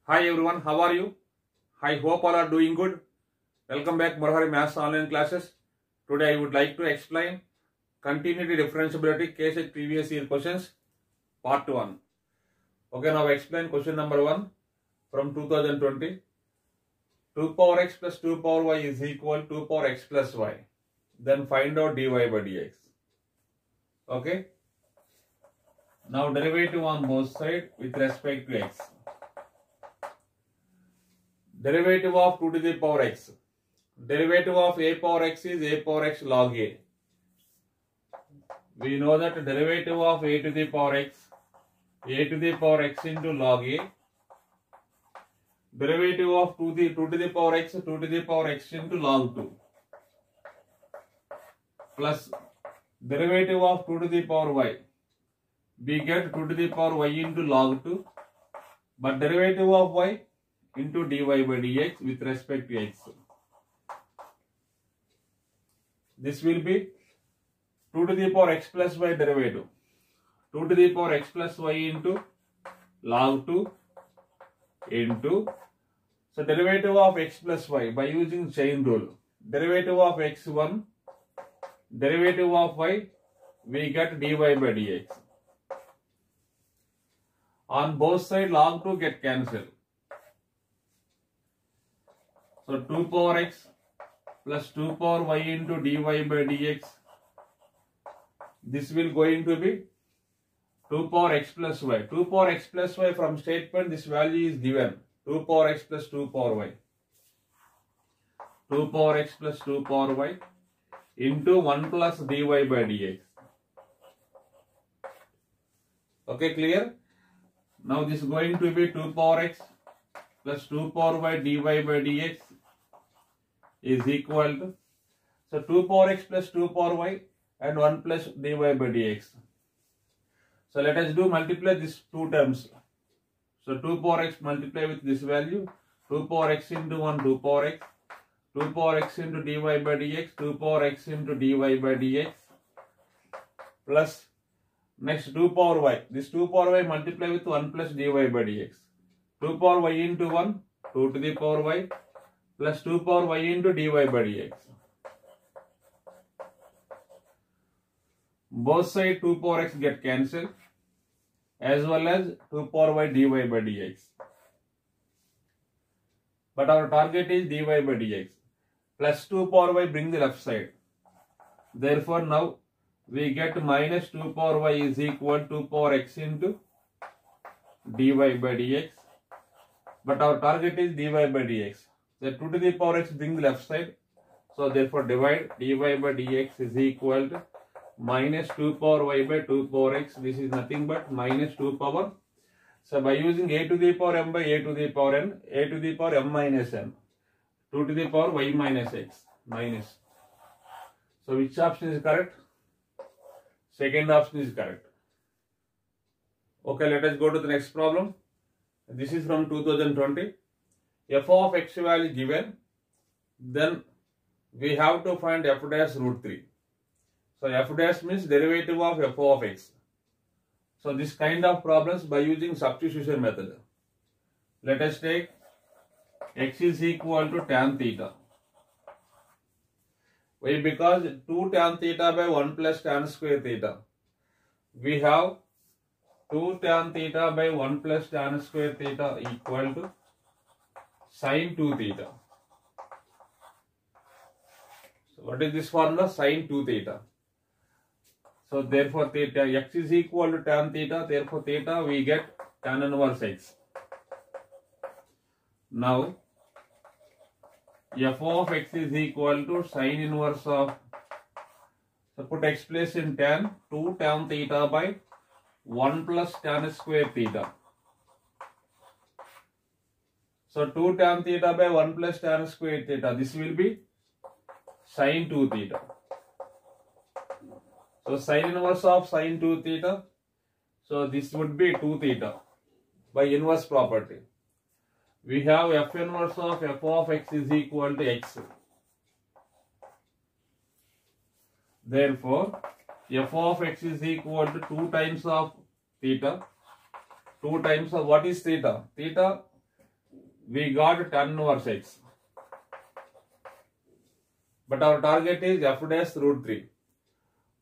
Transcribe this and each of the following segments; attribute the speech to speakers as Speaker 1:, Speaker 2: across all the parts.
Speaker 1: Hi everyone, how are you? I hope all are doing good. Welcome back Murari Maths online classes. Today I would like to explain continuity differentiability case at previous year questions part 1. Okay, now explain question number 1 from 2020. 2 power x plus 2 power y is equal to 2 power x plus y. Then find out dy by dx. Okay. Now derivative on both sides with respect to x. Derivative of 2 to the power x. Derivative of a power x is a power x log a. We know that derivative of a to the power x into log a. Derivative of 2 to the power x into log 2. Plus derivative of 2 to the power y. We get 2 to the power y into log 2. But derivative of y into dy by dx with respect to x. This will be 2 to the power x plus y derivative. 2 to the power x plus y into log 2 into, so derivative of x plus y by using chain rule. Derivative of x1, derivative of y, we get dy by dx. On both sides log 2 get cancelled. So 2 power x plus 2 power y into dy by dx. This will going to be 2 power x plus y. 2 power x plus y from statement, this value is given. 2 power x plus 2 power y. 2 power x plus 2 power y into 1 plus dy by dx. Okay, clear? Now this is going to be 2 power x plus 2 power y dy by dx is equal to, so 2 power x plus 2 power y and 1 plus dy by dx. So let us do multiply these two terms. So 2 power x multiply with this value, 2 power x into 1, 2 power x, 2 power x into dy by dx, 2 power x into dy by dx, plus next 2 power y. This 2 power y multiply with 1 plus dy by dx. 2 power y into 1, 2 to the power y, plus 2 power y into dy by dx. Both sides 2 power x get cancelled, as well as 2 power y dy by dx. But our target is dy by dx. Plus 2 power y bring the left side. Therefore now we get minus 2 power y is equal to 2 power x into dy by dx. But our target is dy by dx. So 2 to the power x bring the left side. So therefore divide dy by dx is equal to minus 2 power y by 2 power x. This is nothing but minus 2 power. So by using a to the power m by a to the power n, a to the power m minus n, 2 to the power y minus x minus. So which option is correct? Second option is correct. Okay, let us go to the next problem. This is from 2020. F of x value given, then we have to find f dash root 3. So f dash means derivative of f of x. So this kind of problems by using substitution method. Let us take x is equal to tan theta. Why? Because 2 tan theta by 1 plus tan square theta. We have 2 tan theta by 1 plus tan square theta equal to sin 2 theta. So what is this formula? Sin 2 theta. So therefore theta, x is equal to tan theta, therefore theta we get tan inverse x. Now f of x is equal to sin inverse of, so put x place in tan, 2 tan theta by 1 plus tan square theta. So 2 tan theta by 1 plus tan square theta, this will be sin 2 theta. So sin inverse of sin 2 theta, so this would be 2 theta by inverse property. We have f inverse of f of x is equal to x. Therefore f of x is equal to 2 times of theta, 2 times of what is theta? Theta we got tan inverse x. But our target is f dash root 3.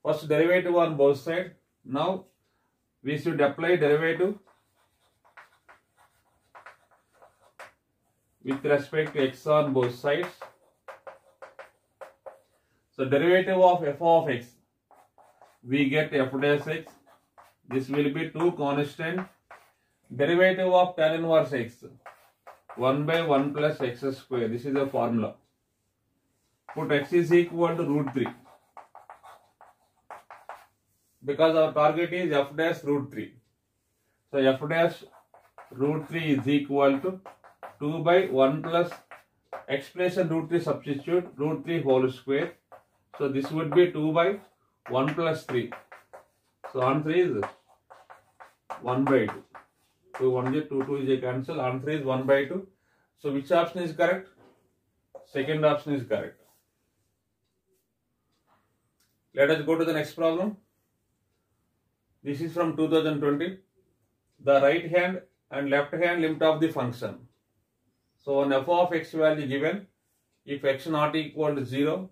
Speaker 1: First derivative on both sides. Now we should apply derivative with respect to x on both sides. So derivative of f of x, we get f dash x. This will be 2 constant. Derivative of tan inverse x, 1 by 1 plus x square. This is the formula. Put x is equal to root 3. Because our target is f dash root 3. So f dash root 3 is equal to 2 by 1 plus x place and root 3 substitute, root 3 whole square. So this would be 2 by 1 plus 3. So answer is 1 by 2. 2 1 is 2 2 is a cancel. Answer is 1 by 2. So which option is correct? Second option is correct. Let us go to the next problem. This is from 2020. The right hand and left hand limit of the function. So an f of x value given, if x not equal to 0,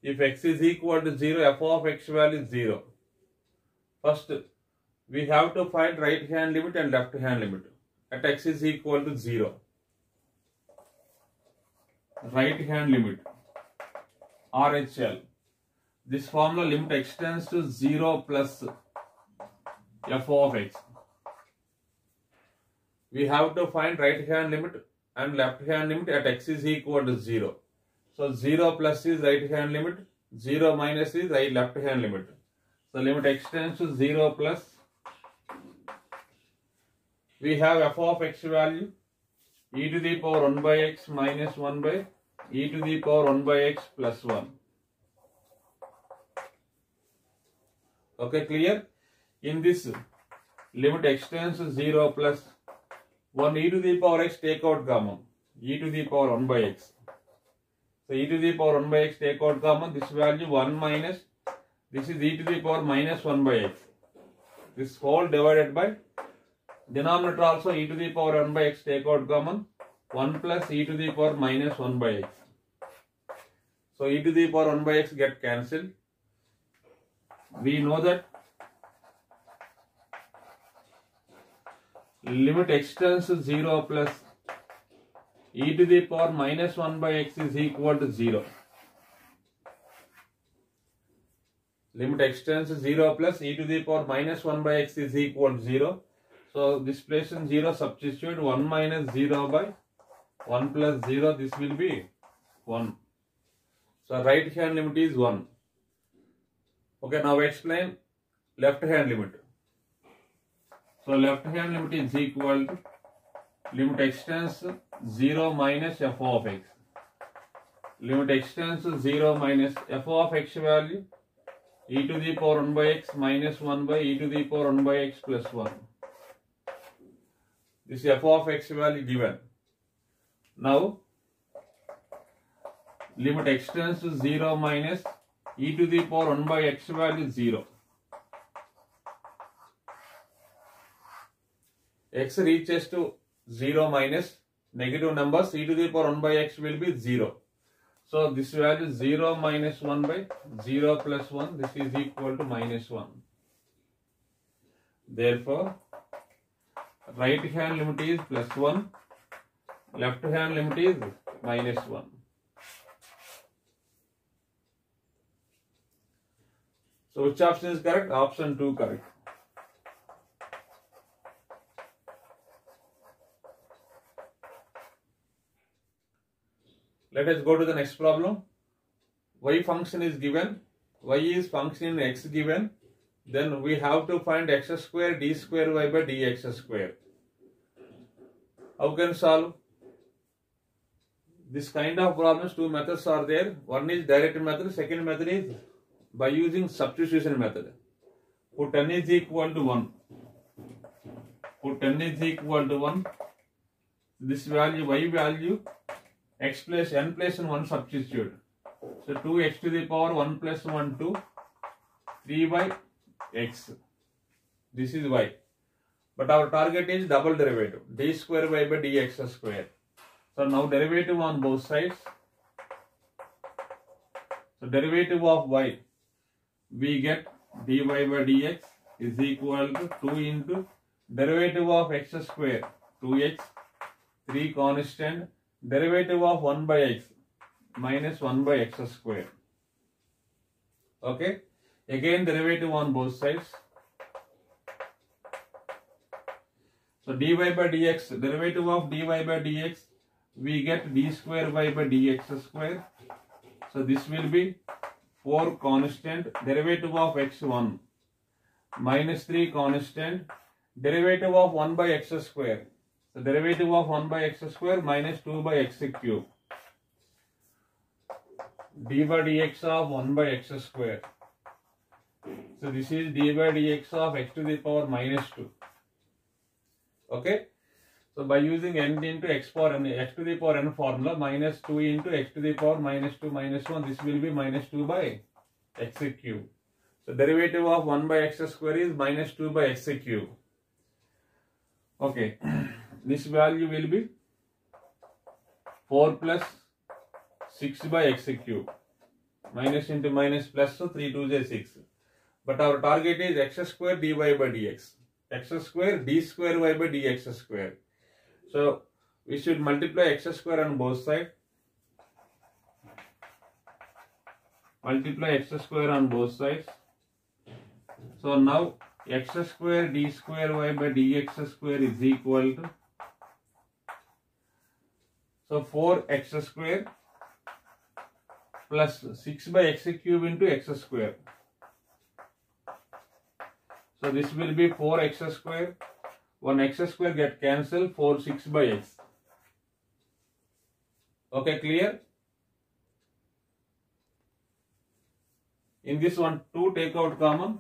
Speaker 1: if x is equal to 0, f of x value is 0. First, we have to find right hand limit and left hand limit at x is equal to 0. Right hand limit, RHL. This formula limit extends to 0 plus f of x. We have to find right hand limit and left hand limit at x is equal to 0. So 0 plus is right hand limit, 0 minus is left hand limit. So limit extends to 0 plus. We have f of x value e to the power 1 by x minus 1 by e to the power 1 by x plus 1. Okay, clear? In this, limit extends to 0 plus 1 e to the power x, take out common, e to the power 1 by x. So e to the power 1 by x, take out common, this value 1 minus, this is e to the power minus 1 by x. This whole divided by, denominator also e to the power 1 by x, take out common, 1 plus e to the power minus 1 by x. So e to the power 1 by x get cancelled. We know that limit extends to 0 plus e to the power minus 1 by x is equal to 0. Limit extends to 0 plus e to the power minus 1 by x is equal to 0. So this place in 0 substitute 1 minus 0 by 1 plus 0, this will be 1. So right hand limit is 1. Okay, now explain left hand limit. So left hand limit is equal to limit extends 0 minus f of x. Limit extends 0 minus f of x value e to the power 1 by x minus 1 by e to the power 1 by x plus 1. This f of x value given. Now limit extends to 0 minus e to the power 1 by x value 0. X reaches to 0 minus negative numbers, e to the power 1 by x will be 0. So this value 0 minus 1 by 0 plus 1, this is equal to minus 1. Therefore, right hand limit is plus 1, left hand limit is minus 1. So which option is correct? Option 2 correct. Let us go to the next problem. Y function is given. Y is function in x given. Then we have to find x square d square y by dx square. How can solve? This kind of problems, two methods are there. One is direct method. Second method is by using substitution method. Put n is equal to 1. Put n is equal to 1. This value, y value, x plus n plus 1 substitute. So 2x to the power 1 plus 1, 2, 3 by x. This is y. But our target is double derivative, d square y by dx square. So now derivative on both sides. So derivative of y, we get dy by dx is equal to 2 into derivative of x square, 2x, 3 constant, derivative of 1 by x minus 1 by x square. Okay, again derivative on both sides. So dy by dx, derivative of dy by dx, we get d square y by dx square. So this will be 4 constant, derivative of x1 minus 3 constant, derivative of 1 by x square. So derivative of 1 by x square minus 2 by x cube. d by dx of 1 by x square. So this is d by dx of x to the power minus 2. Okay. So by using n into x power n, x to the power n formula, minus 2 into x to the power minus 2 minus 1, this will be minus 2 by x cube. So derivative of 1 by x square is minus 2 by x cube. Okay, this value will be 4 plus 6 by x cube. Minus into minus plus, so 3 2 is 6. But our target is x square dy by dx. X square d square y by dx square. So we should multiply x square on both sides. Multiply x square on both sides. So now x square d square y by dx square is equal to, so 4x square plus 6 by x cube into x square. So this will be 4x square. 1x square get cancelled, 4 6 by x. Okay, clear? In this one, 2 take out common,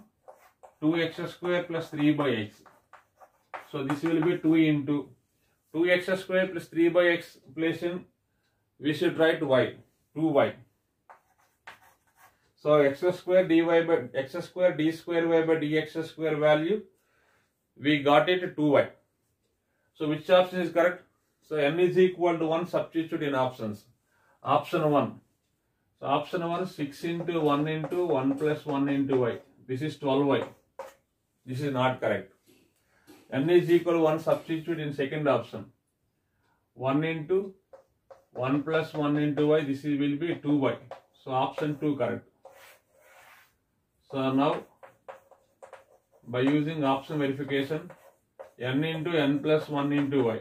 Speaker 1: 2x square plus 3 by x. So this will be 2 into 2x square plus 3 by x place in, we should write y, 2y. So x square dy by x square d square y by dx square value, we got it 2y. So which option is correct? So n is equal to 1, substitute in options. Option 1. So option 1, 6 into 1 into 1 plus 1 into y. This is 12y. This is not correct. N is equal to 1, substitute in second option. 1 into 1 plus 1 into y, this will be 2y. So option 2 correct. So now by using option verification, n into n plus 1 into y.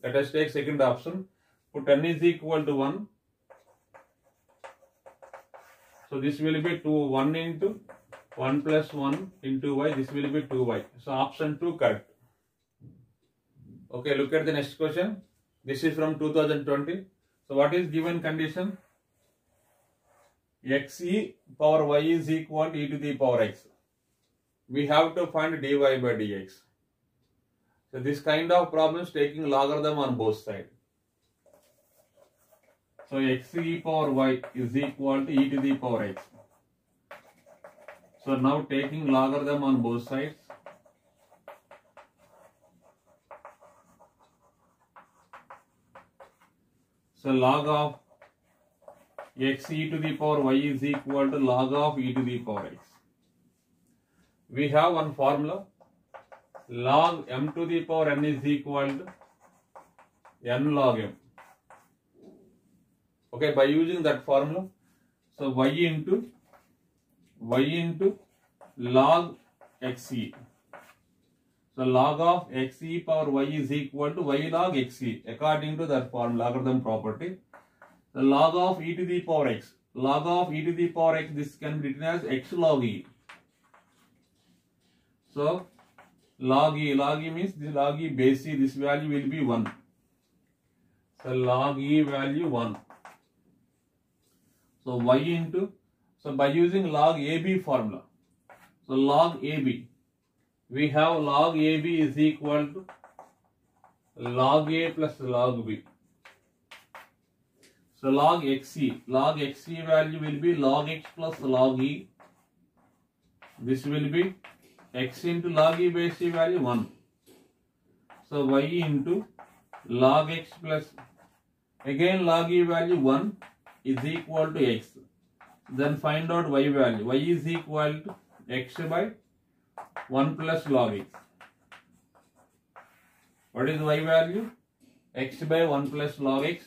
Speaker 1: Let us take second option. Put n is equal to 1. So this will be 1 into 1 plus 1 into y. This will be 2y. So option 2 correct. Okay, look at the next question. This is from 2020. So what is given condition? X e power y is equal to e to the power x. We have to find dy by dx. So this kind of problems taking logarithm on both sides. So x e power y is equal to e to the power x. So now taking logarithm on both sides. So log of x e to the power y is equal to log of e to the power x. We have one formula. Log m to the power n is equal to n log m. Okay, by using that formula, so y into log xe. So log of xe power y is equal to y log xe according to that formula, logarithm property. The log of e to the power x. Log of e to the power x, this can be written as x log e. So log e means this log e base e, this value will be 1. So log e value 1. So y into, so by using log AB formula, so log AB, we have log AB is equal to log A plus log B. So log XE value will be log X plus log E. This will be X into log E base E value 1. So y into log x plus, again log e value 1 is equal to x. Then find out y value. Y is equal to x by 1 plus log x. What is y value? X by 1 plus log x.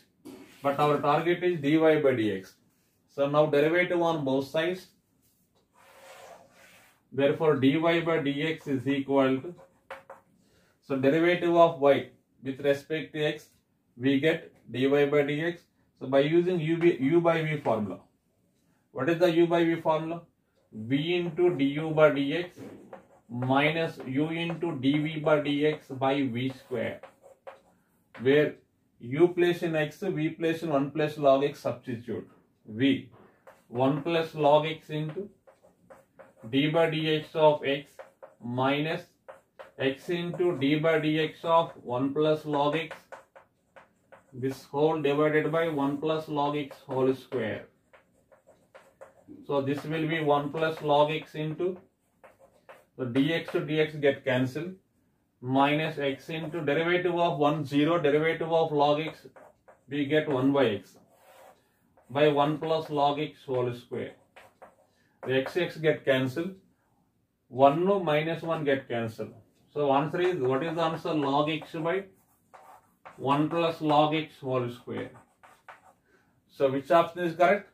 Speaker 1: But our target is dy by dx. So now derivative on both sides. Therefore dy by dx is equal to, so derivative of y with respect to x, we get dy by dx. So by using u by v formula. What is the u by v formula? V into du by dx minus u into dv by dx by v square. Where u place in x, v place in 1 plus log x, substitute. V 1 plus log x into d by dx of x minus x into d by dx of 1 plus log x, this whole divided by 1 plus log x whole square. So this will be 1 plus log x into, the dx to dx get cancelled, minus x into derivative of 1 0, derivative of log x, we get 1 by x by 1 plus log x whole square. The x get cancelled, 1 no minus 1 get cancelled. So answer is, what is the answer? Log x by 1 plus log x whole square. So which option is correct?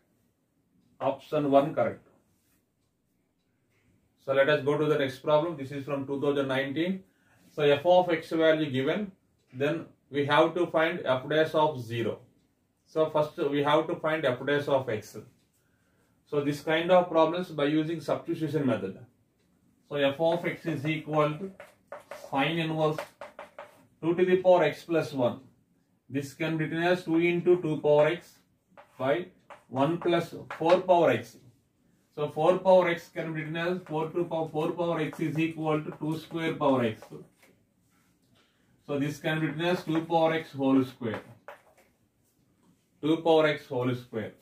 Speaker 1: Option 1 correct. So let us go to the next problem. This is from 2019. So f of x value given, then we have to find f dash of 0. So first we have to find f dash of x. So this kind of problems by using substitution method. So f of x is equal to sine inverse 2 to the power x plus 1. This can be written as 2 into 2 power x by 1 plus 4 power x. So 4 power x can be written as 4 power x is equal to 2 square power x. So this can be written as 2 power x whole square. 2 power x whole square.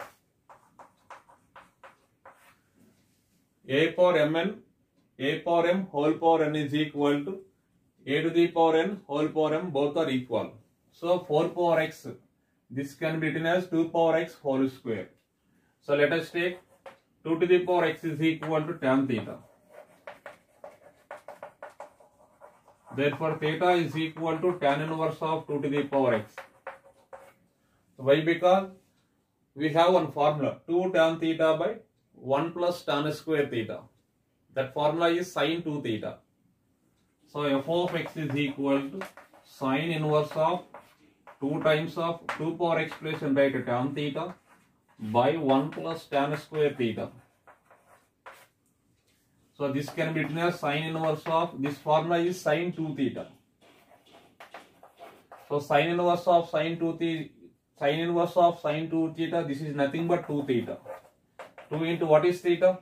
Speaker 1: A power m whole power n is equal to a to the power n whole power m, both are equal. So 4 power x, this can be written as 2 power x whole square. So let us take 2 to the power x is equal to tan theta. Therefore theta is equal to tan inverse of 2 to the power x. Why? Because we have one formula, 2 tan theta by 1 plus tan square theta. That formula is sin 2 theta. So f of x is equal to sin inverse of 2 times of 2 power x plus and write tan theta by 1 plus tan square theta. So this can be written as sin inverse of, this formula is sin 2 theta. So sin inverse of sin 2 theta, this is nothing but 2 theta. 2 into what is theta?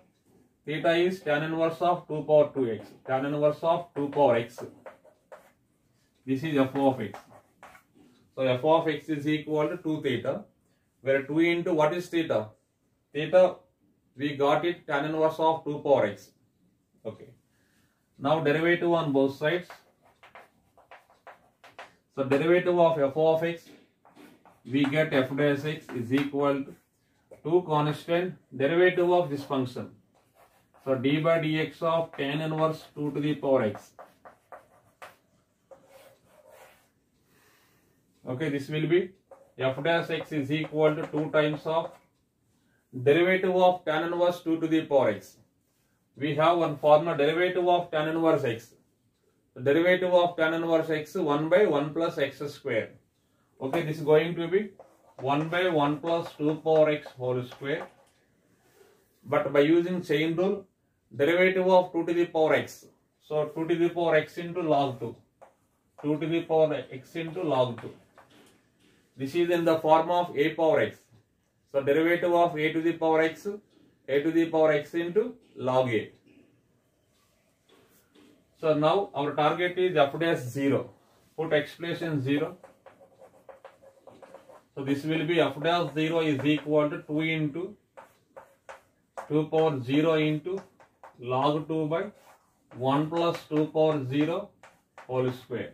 Speaker 1: Theta is tan inverse of 2 power 2x. Tan inverse of 2 power x. This is f of x. So f of x is equal to 2 theta. Where 2 into what is theta? Theta, we got it tan inverse of 2 power x. Okay. Now derivative on both sides. So derivative of f of x, we get f dash x is equal to 2 constant derivative of this function. So d by dx of tan inverse 2 to the power x. Okay, this will be f dash x is equal to 2 times of derivative of tan inverse 2 to the power x. We have one formula, derivative of tan inverse x. The derivative of tan inverse x 1 by 1 plus x square. Okay, this is going to be 1 by 1 plus 2 power x whole square. But by using chain rule, derivative of 2 to the power x. So 2 to the power x into log 2. 2 to the power x into log 2. This is in the form of a power x. So derivative of a to the power x into log a. So now our target is f dash 0. Put x place in 0. So this will be f dash 0 is equal to 2 into 2 power 0 into log 2 by 1 plus 2 power 0 whole square.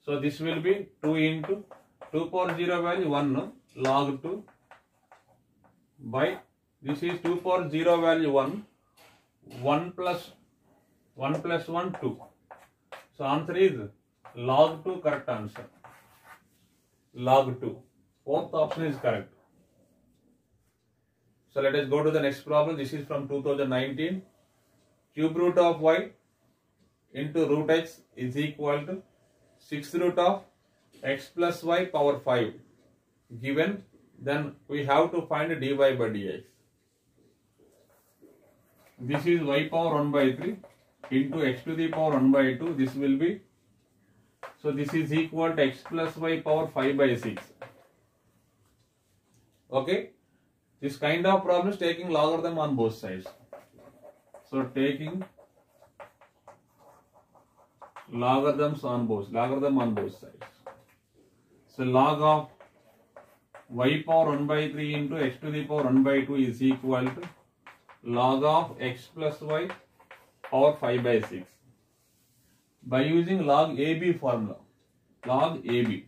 Speaker 1: So this will be 2 into 2 power 0 value 1, no? Log 2 by, this is 2 power 0 value 1, 1 plus 1 plus 1, 2. So answer is log 2, correct answer. Log 2. Fourth option is correct. So let us go to the next problem. This is from 2019. Cube root of y into root x is equal to 6th root of x plus y power 5 given. Then we have to find dy by dx. This is y power 1 by 3 into x to the power 1 by 2. This will be, so this is equal to x plus y power 5 by 6. Okay. This kind of problem is taking logarithm on both sides. So taking logarithm on both sides. So log of y power 1 by 3 into x to the power 1 by 2 is equal to log of x plus y power 5 by 6. By using log AB formula, log AB,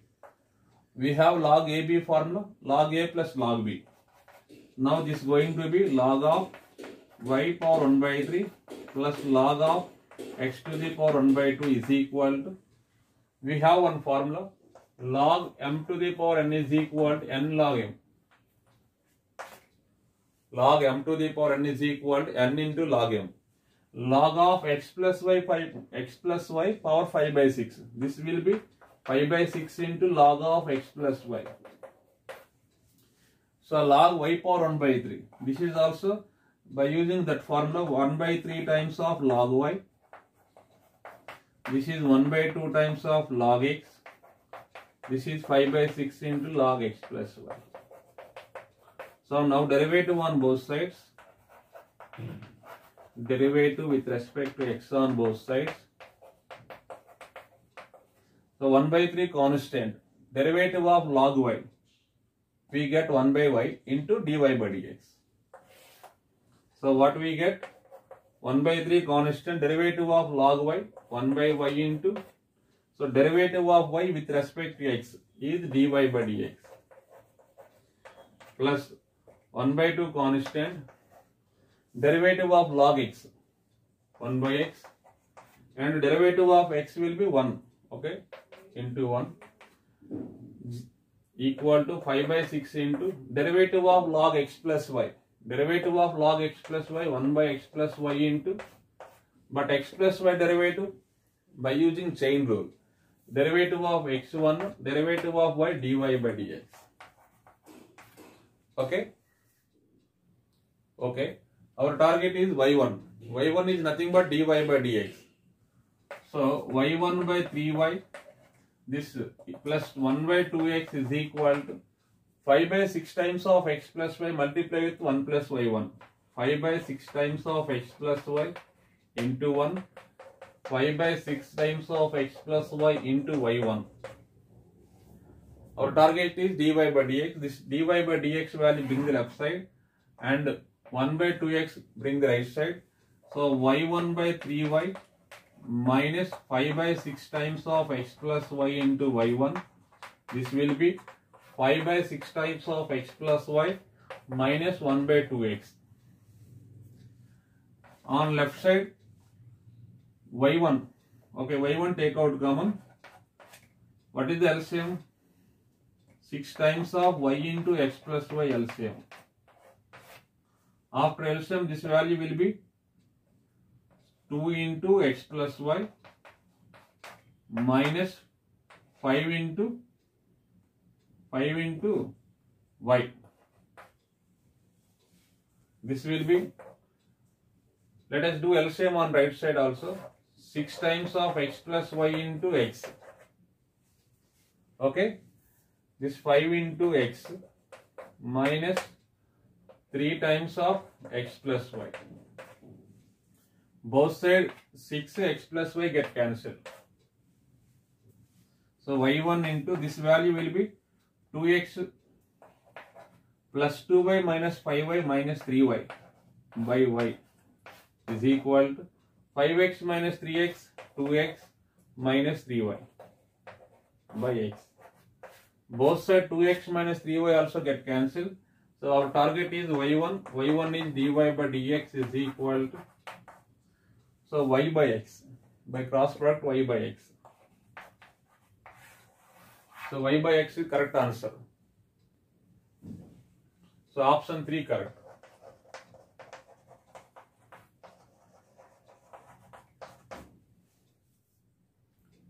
Speaker 1: we have log AB formula, log A plus log B. Now this is going to be log of y power 1 by 3 plus log of x to the power 1 by 2 is equal to, we have one formula, log m to the power n is equal to n log m. Log m to the power n is equal to n into log m. Log of x plus y power 5 by 6. This will be 5 by 6 into log of x plus y. So log y power 1 by 3. This is also by using that formula 1 by 3 times of log y. This is 1 by 2 times of log x. This is 5 by 6 into log x plus y. So now derivative on both sides. Derivative with respect to x on both sides. So 1 by 3 constant. Derivative of log y. We get 1 by y into dy by dx. So what we get? 1 by 3 constant, derivative of log y, 1 by y into, so derivative of y with respect to x is dy by dx. Plus 1 by 2 constant, derivative of log x, 1 by x, and derivative of x will be 1, okay, into 1, equal to 5 by 6 into derivative of log x plus y. Derivative of log x plus y, 1 by x plus y into, but x plus y derivative by using chain rule. Derivative of x1, derivative of y, dy by dx. Okay? Okay. Our target is y1. y1 is nothing but dy by dx. So y1 by 3y, this plus 1 by 2x is equal to 5 by 6 times of x plus y multiply with 1 plus y1. 5 by 6 times of x plus y into 1. 5 by 6 times of x plus y into y1. Our target is dy by dx. This dy by dx value bring the left side and 1 by 2x bring the right side. So y1 by 3y minus 5 by 6 times of x plus y into y1. This will be 5 by 6 times of x plus y minus 1 by 2x. On left side, y1. Okay, y1 take out common. What is the LCM? 6 times of y into x plus y LCM. After LCM, this value will be 2 into x plus y minus 5 into y. This will be, let us do LCM on right side also. 6 times of x plus y into x. Okay. This 5 into x minus 3 times of x plus y. Both sides 6 x plus y get cancelled. So y1 into this value will be 2x plus 2y minus 5y minus 3y by y is equal to 5x minus 3x, 2x minus 3y. by x. Both side 2x minus 3y also get cancelled. So our target is y1. y1 is dy by dx is equal to, so y by x, by cross product y by x. So y by x is correct answer. So option 3 correct.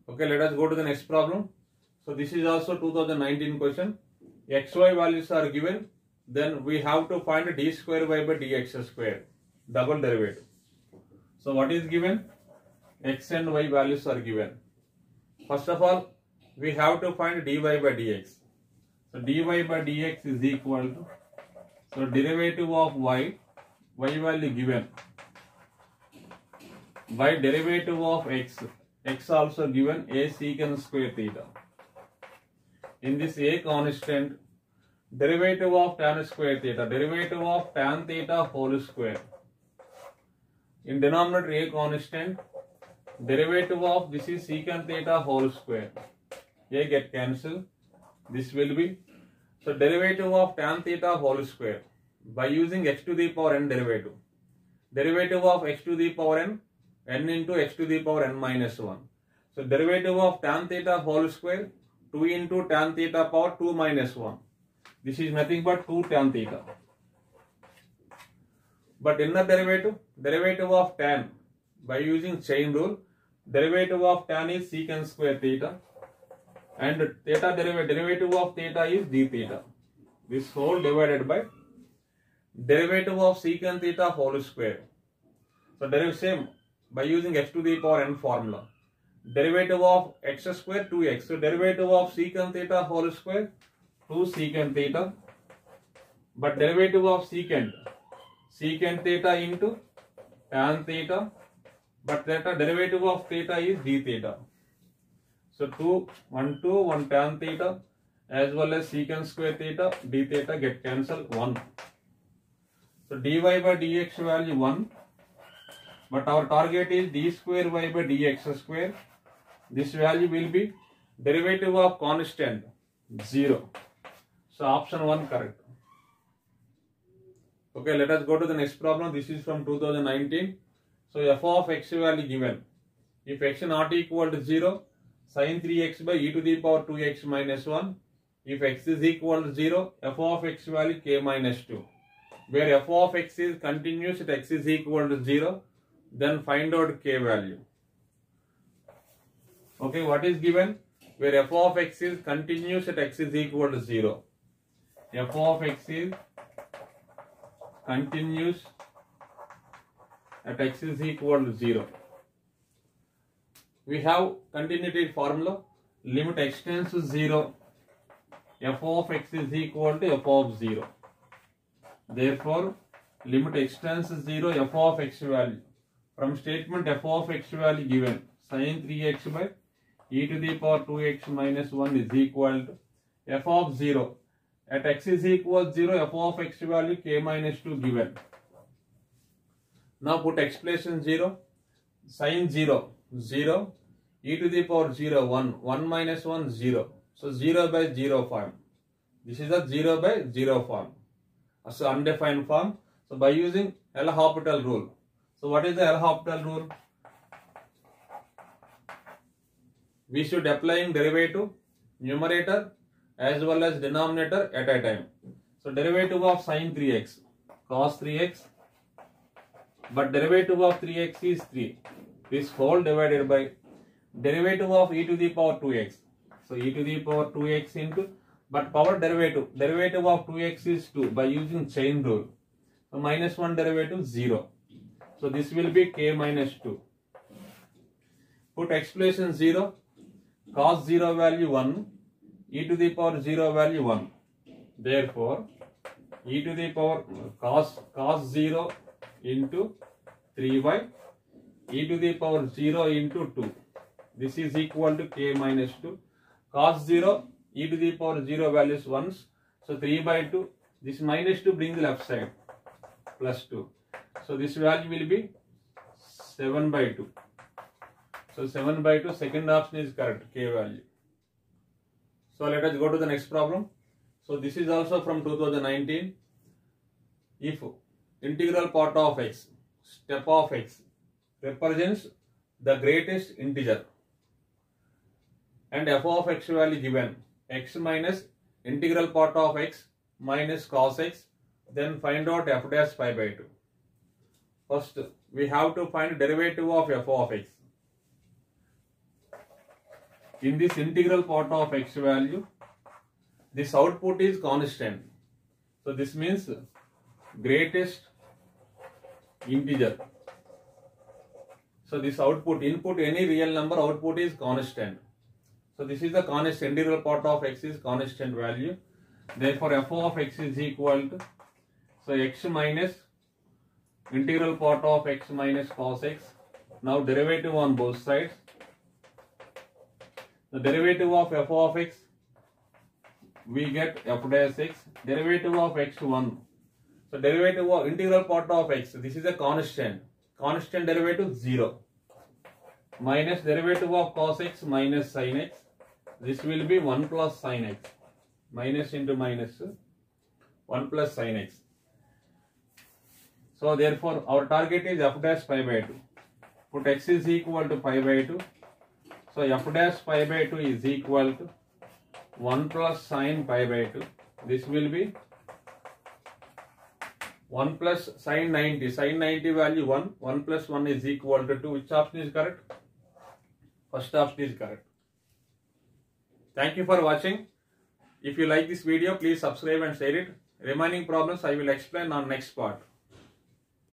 Speaker 1: Okay, let us go to the next problem. So this is also 2019 question. XY values are given. Then we have to find d square y by dx square, double derivative. So what is given? X and y values are given. First of all, we have to find dy by dx. So dy by dx is equal to, so derivative of y value given, by derivative of x also given, a secant square theta. In this a constant, derivative of tan square theta, derivative of tan theta whole square. In denominator a constant, derivative of this is secant theta whole square. A get cancelled. This will be, so derivative of tan theta whole square by using x to the power n derivative. Derivative of x to the power n into x to the power n minus 1. So derivative of tan theta whole square, 2 into tan theta power 2 minus 1. This is nothing but 2 tan theta. But inner derivative, derivative of tan by using chain rule, derivative of tan is secant square theta, and theta derivative of theta is d theta. This whole divided by derivative of secant theta whole square. So derivative same by using x to the power n formula. Derivative of x square 2x. So derivative of secant theta whole square 2 secant theta. But derivative of secant theta into tan theta. But theta derivative of theta is d theta. So 1 tan theta as well as secant square theta d theta get cancelled 1. So dy by dx value 1. But our target is d square y by dx square. This value will be derivative of constant 0. So option 1 correct. Okay, let us go to the next problem. This is from 2019. So f of x value given. If x not equal to 0, sin 3x by e to the power 2x minus 1. If x is equal to 0, f of x value k minus 2. Where f of x is continuous at x is equal to 0, then find out k value. Okay, what is given? Where f of x is continuous at x is equal to 0. F of x is continuous at x is equal to 0. We have continuity formula. Limit x tends to 0. F of x is equal to f of 0. Therefore, limit x tends to 0, f of x value. From statement f of x value given, sin 3x by e to the power 2x minus 1 is equal to f of 0. At x is equal to 0, f of x value k minus 2 given. Now put expression 0, sin 0, 0, e to the power 0, 1, 1 minus 1, 0. So 0 by 0 form. This is a 0 by 0 form. So undefined form. So by using L'Hopital rule. So what is the L'Hopital rule? We should applying derivative, numerator as well as denominator at a time. So derivative of sin 3x, cos 3x, but derivative of 3x is 3. This whole divided by derivative of e to the power 2x. So e to the power 2x into, but power derivative of 2x is 2 by using chain rule. So minus 1 derivative 0. So this will be k minus 2. Put expression 0, cos 0 value 1, e to the power 0 value 1. Therefore, e to the power cos 0 into 3 by e to the power 0 into 2. This is equal to k minus 2. Cos 0, e to the power 0 values once. So 3 by 2. This minus 2 brings the left side. Plus 2. So this value will be 7 by 2. So 7 by 2, second option is correct, k value. So let us go to the next problem. So this is also from 2019. If integral part of x, step of x, represents the greatest integer and f of x value given x minus integral part of x minus cos x, then find out f dash pi by 2. First, we have to find derivative of f of x. In this integral part of x value, this output is constant. So this means greatest integer. So this output, input any real number, output is constant. So this is the constant, integral part of x is constant value. Therefore f of x is equal to, so x minus integral part of x minus cos x. Now derivative on both sides. The derivative of f of x, we get f dash x, derivative of x1. So derivative of integral part of x, this is a constant. Constant derivative 0. Minus derivative of cos x minus sin x. This will be 1 plus sin x. Minus into minus 1 plus sin x. So therefore our target is f dash pi by 2. Put x is equal to pi by 2. So f dash pi by 2 is equal to 1 plus sin pi by 2. This will be 1 plus sin 90. Sin 90 value 1. 1 plus 1 is equal to 2. Which option is correct? First option is correct. Thank you for watching. If you like this video, please subscribe and share it. Remaining problems I will explain on next part.